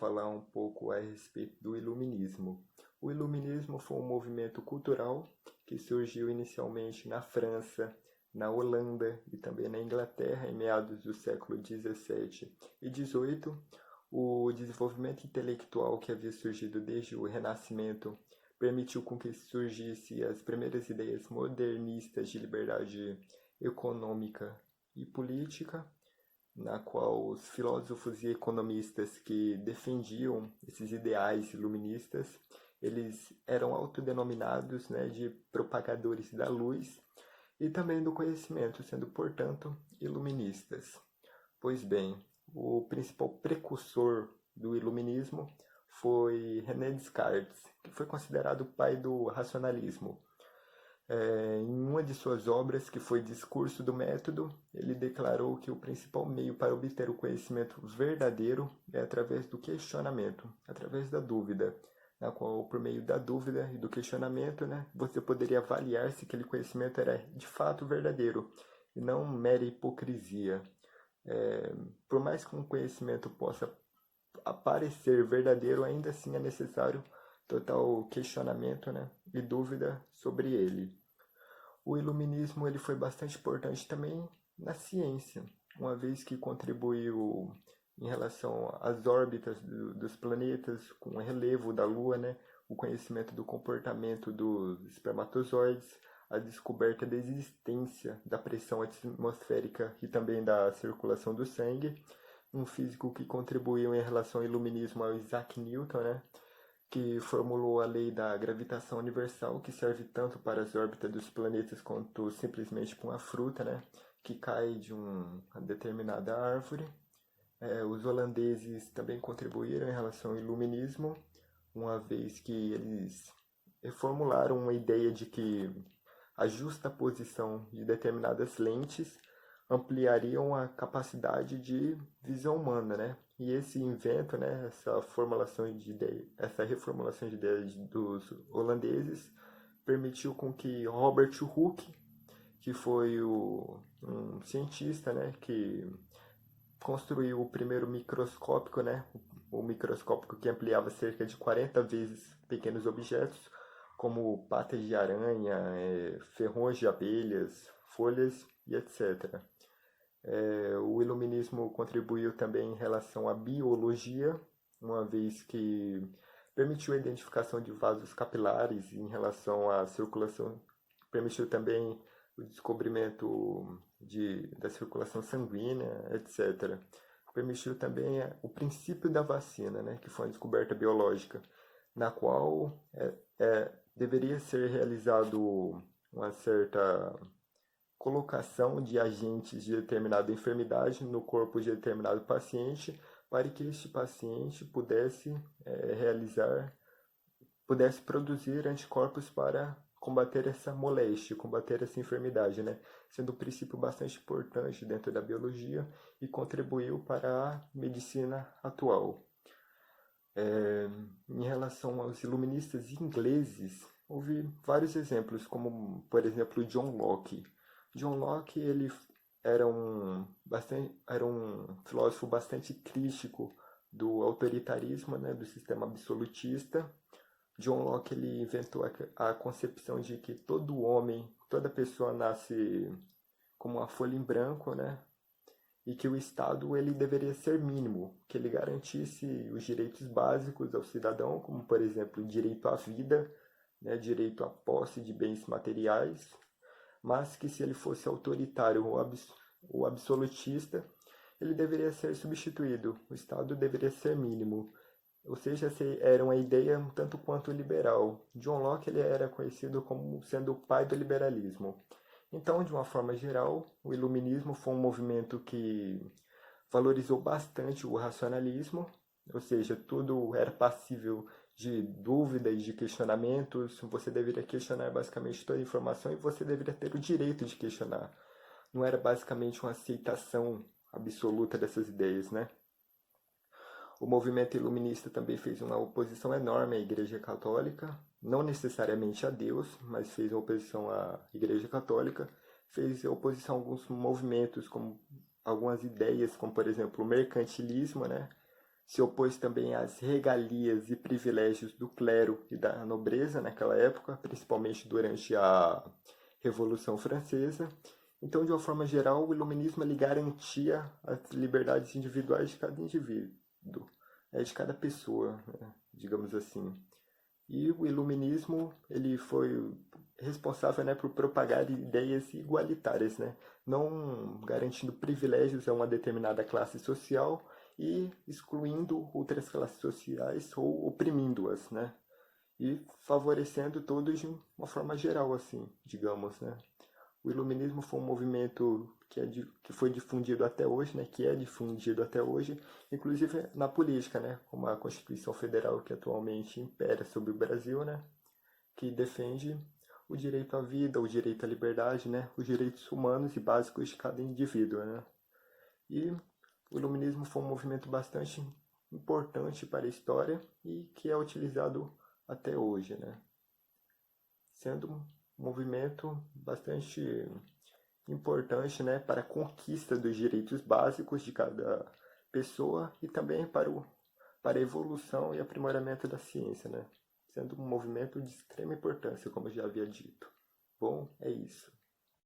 falar um pouco a respeito do Iluminismo. O Iluminismo foi um movimento cultural que surgiu inicialmente na França, na Holanda e também na Inglaterra em meados do século XVII e XVIII. O desenvolvimento intelectual que havia surgido desde o Renascimento permitiu com que surgissem as primeiras ideias modernistas de liberdade econômica e política, na qual os filósofos e economistas que defendiam esses ideais iluministas, eles eram autodenominados, né, de propagadores da luz e também do conhecimento, sendo, portanto, iluministas. Pois bem, o principal precursor do iluminismo foi René Descartes, que foi considerado o pai do racionalismo. Em uma de suas obras, que foi Discurso do Método, ele declarou que o principal meio para obter o conhecimento verdadeiro é através do questionamento, através da dúvida, na qual, por meio da dúvida e do questionamento, né, você poderia avaliar se aquele conhecimento era de fato verdadeiro e não mera hipocrisia. Por mais que um conhecimento possa parecer verdadeiro, ainda assim é necessário total questionamento, né, e dúvida sobre ele. O iluminismo ele foi bastante importante também na ciência, uma vez que contribuiu em relação às órbitas dos planetas, com o relevo da Lua, né, o conhecimento do comportamento dos espermatozoides, a descoberta da existência da pressão atmosférica e também da circulação do sangue. Um físico que contribuiu em relação ao iluminismo é o Isaac Newton, né, que formulou a lei da gravitação universal, que serve tanto para as órbitas dos planetas quanto simplesmente para uma fruta, né, que cai de uma determinada árvore. Os holandeses também contribuíram em relação ao iluminismo, uma vez que eles formularam uma ideia de que a justa posição de determinadas lentes ampliariam a capacidade de visão humana, né? E esse invento, né, essa reformulação de ideias dos holandeses permitiu com que Robert Hooke, que foi um cientista, né, que construiu o primeiro microscópio, né, o microscópio que ampliava cerca de 40 vezes pequenos objetos, como patas de aranha, ferrões de abelhas, folhas e etc. O iluminismo contribuiu também em relação à biologia, uma vez que permitiu a identificação de vasos capilares em relação à circulação, permitiu também o descobrimento da circulação sanguínea, etc. Permitiu também o princípio da vacina, né, que foi uma descoberta biológica, na qual deveria ser realizado uma certa colocação de agentes de determinada enfermidade no corpo de determinado paciente, para que este paciente pudesse produzir anticorpos para combater essa moléstia, combater essa enfermidade, né? Sendo um princípio bastante importante dentro da biologia e contribuiu para a medicina atual. Em relação aos iluministas ingleses, houve vários exemplos, como, por exemplo, John Locke. John Locke ele era um filósofo bastante crítico do autoritarismo, né, do sistema absolutista. John Locke ele inventou a concepção de que todo homem, toda pessoa nasce como uma folha em branco, né? E que o Estado ele deveria ser mínimo, que ele garantisse os direitos básicos ao cidadão, como por exemplo o direito à vida, né, direito à posse de bens materiais, mas que se ele fosse autoritário ou absolutista, ele deveria ser substituído, o Estado deveria ser mínimo. Ou seja, era uma ideia um tanto quanto liberal. John Locke ele era conhecido como sendo o pai do liberalismo. Então, de uma forma geral, o iluminismo foi um movimento que valorizou bastante o racionalismo, ou seja, tudo era passível de dúvida e de questionamentos. Você deveria questionar basicamente toda a informação e você deveria ter o direito de questionar. Não era basicamente uma aceitação absoluta dessas ideias, né? O movimento iluminista também fez uma oposição enorme à Igreja Católica, não necessariamente a Deus, mas fez oposição à Igreja Católica, fez oposição a alguns movimentos, como algumas ideias, como por exemplo o mercantilismo, né? se opôs também às regalias e privilégios do clero e da nobreza naquela época, principalmente durante a Revolução Francesa. Então, de uma forma geral, o iluminismo ele garantia as liberdades individuais de cada indivíduo, de cada pessoa, né, digamos assim. E o iluminismo ele foi responsável, né, por propagar ideias igualitárias, né, não garantindo privilégios a uma determinada classe social e excluindo outras classes sociais ou oprimindo-as, né, e favorecendo todos de uma forma geral, assim, digamos, né. O iluminismo foi um movimento que foi difundido até hoje, né, que é difundido até hoje, inclusive na política, né, como a Constituição Federal que atualmente impera sobre o Brasil, né, que defende o direito à vida, o direito à liberdade, né, os direitos humanos e básicos de cada indivíduo, né. E o iluminismo foi um movimento bastante importante para a história e que é utilizado até hoje, né, sendo um movimento bastante importante, né, para a conquista dos direitos básicos de cada pessoa e também para a evolução e aprimoramento da ciência, né, sendo um movimento de extrema importância, como eu já havia dito. Bom, é isso.